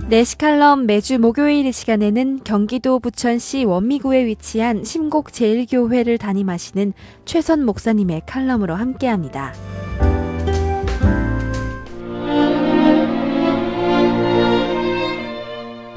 내시칼럼 매주 목요일 이 시간에는 경기도 부천시 원미구에 위치한 심곡제일교회를 담임하시는 최선 목사님의 칼럼으로 함께합니다.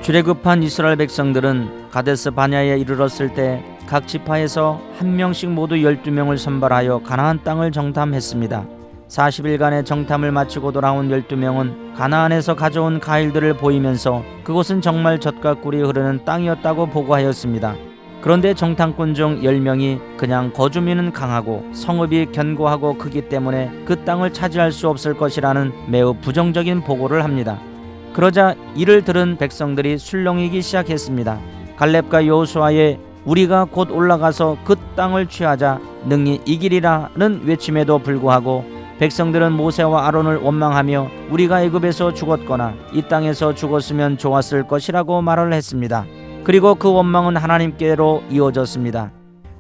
출애굽한 이스라엘 백성들은 가데스 바냐에 이르렀을 때 각 지파에서 한 명씩 모두 12명을 선발하여 가나안 땅을 정탐했습니다. 40일간의 정탐을 마치고 돌아온 12명은 가나안에서 가져온 과일들을 보이면서 그곳은 정말 젖과 꿀이 흐르는 땅이었다고 보고하였습니다. 그런데 정탐꾼 중 10명이 그냥 거주민은 강하고 성읍이 견고하고 크기 때문에 그 땅을 차지할 수 없을 것이라는 매우 부정적인 보고를 합니다. 그러자 이를 들은 백성들이 술렁이기 시작했습니다. 갈렙과 여호수아의 우리가 곧 올라가서 그 땅을 취하자 능히 이기리라는 외침에도 불구하고 백성들은 모세와 아론을 원망하며 우리가 애굽에서 죽었거나 이 땅에서 죽었으면 좋았을 것이라고 말을 했습니다. 그리고 그 원망은 하나님께로 이어졌습니다.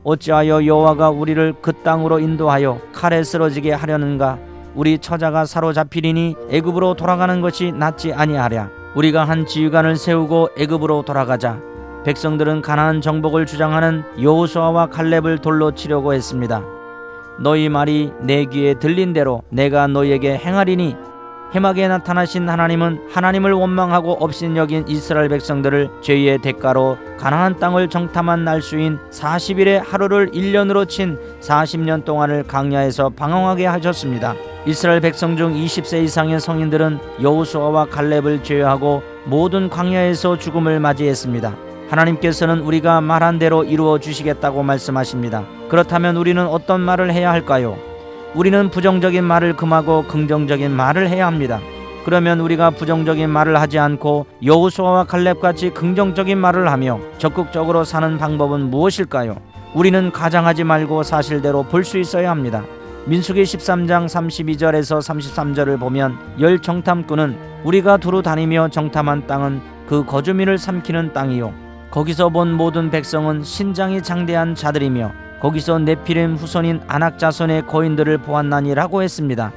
어찌하여 여호와가 우리를 그 땅으로 인도하여 칼에 쓰러지게 하려는가? 우리 처자가 사로잡히리니 애굽으로 돌아가는 것이 낫지 아니하랴. 우리가 한 지휘관을 세우고 애굽으로 돌아가자. 백성들은 가나안 정복을 주장하는 여호수아와 칼렙을 돌로 치려고 했습니다. 너희 말이 내 귀에 들린 대로 내가 너희에게 행하리니. 해막에 나타나신 하나님은 하나님을 원망하고 업신여긴 이스라엘 백성들을 죄의 대가로 가나안 땅을 정탐한 날수인 40일의 하루를 1년으로 친 40년 동안을 광야에서 방황하게 하셨습니다. 이스라엘 백성 중 20세 이상의 성인들은 여호수아와 갈렙을 제외하고 모든 광야에서 죽음을 맞이했습니다. 하나님께서는 우리가 말한 대로 이루어 주시겠다고 말씀하십니다. 그렇다면 우리는 어떤 말을 해야 할까요? 우리는 부정적인 말을 금하고 긍정적인 말을 해야 합니다. 그러면 우리가 부정적인 말을 하지 않고 여호수아와 갈렙같이 긍정적인 말을 하며 적극적으로 사는 방법은 무엇일까요? 우리는 가장하지 말고 사실대로 볼 수 있어야 합니다. 민수기 13장 32절에서 33절을 보면 열 정탐꾼은 우리가 두루 다니며 정탐한 땅은 그 거주민을 삼키는 땅이요 거기서 본 모든 백성은 신장이 장대한 자들이며 거기서 네피림 후손인 아낙 자손의 거인들을 보았나니라고 했습니다.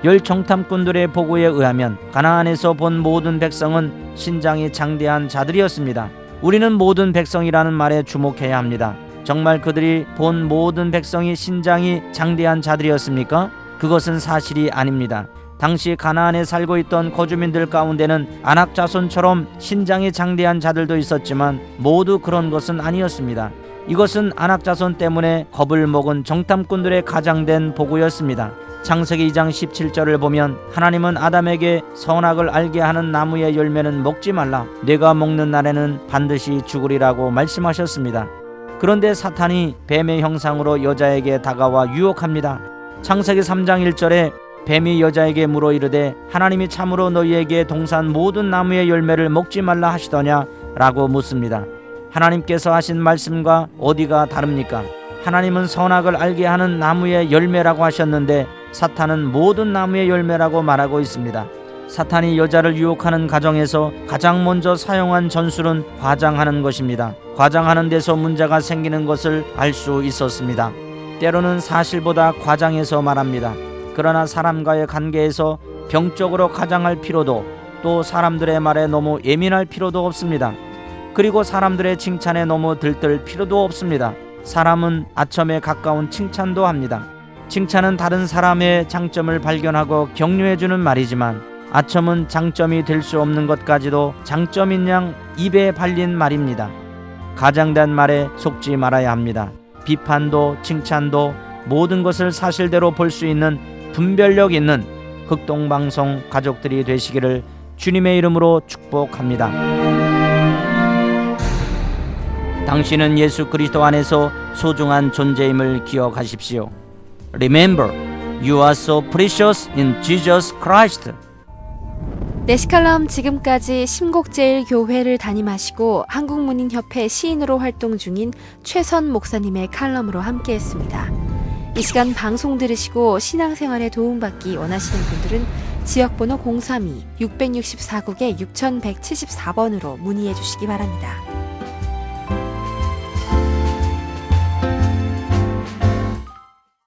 열 정탐꾼들의 보고에 의하면 가나안에서 본 모든 백성은 신장이 장대한 자들이었습니다. 우리는 모든 백성이라는 말에 주목해야 합니다. 정말 그들이 본 모든 백성이 신장이 장대한 자들이었습니까? 그것은 사실이 아닙니다. 당시 가나안에 살고 있던 거주민들 가운데는 아낙 자손처럼 신장이 장대한 자들도 있었지만 모두 그런 것은 아니었습니다. 이것은 아낙 자손 때문에 겁을 먹은 정탐꾼들의 가장된 보고였습니다. 창세기 2장 17절을 보면 하나님은 아담에게 선악을 알게 하는 나무의 열매는 먹지 말라. 네가 먹는 날에는 반드시 죽으리라고 말씀하셨습니다. 그런데 사탄이 뱀의 형상으로 여자에게 다가와 유혹합니다. 창세기 3장 1절에 뱀이 여자에게 물어 이르되 하나님이 참으로 너희에게 동산 모든 나무의 열매를 먹지 말라 하시더냐? 라고 묻습니다. 하나님께서 하신 말씀과 어디가 다릅니까? 하나님은 선악을 알게 하는 나무의 열매라고 하셨는데 사탄은 모든 나무의 열매라고 말하고 있습니다. 사탄이 여자를 유혹하는 과정에서 가장 먼저 사용한 전술은 과장하는 것입니다. 과장하는 데서 문제가 생기는 것을 알 수 있었습니다. 때로는 사실보다 과장해서 말합니다. 그러나 사람과의 관계에서 병적으로 과장할 필요도 또 사람들의 말에 너무 예민할 필요도 없습니다. 그리고 사람들의 칭찬에 너무 들뜰 필요도 없습니다. 사람은 아첨에 가까운 칭찬도 합니다. 칭찬은 다른 사람의 장점을 발견하고 격려해주는 말이지만 아첨은 장점이 될 수 없는 것까지도 장점인 양 입에 발린 말입니다. 가장된 말에 속지 말아야 합니다. 비판도 칭찬도 모든 것을 사실대로 볼 수 있는 분별력 있는 극동방송 가족들이 되시기를 주님의 이름으로 축복합니다. 당신은 예수 그리스도 안에서 소중한 존재임을 기억하십시오. Remember, you are so precious in Jesus Christ. 내시칼럼 지금까지 심곡제일교회를 담임하시고 한국문인협회 시인으로 활동 중인 최선 목사님의 칼럼으로 함께했습니다. 이 시간 방송 들으시고 신앙생활에 도움받기 원하시는 분들은 지역번호 032-664국에 6174번으로 문의해 주시기 바랍니다.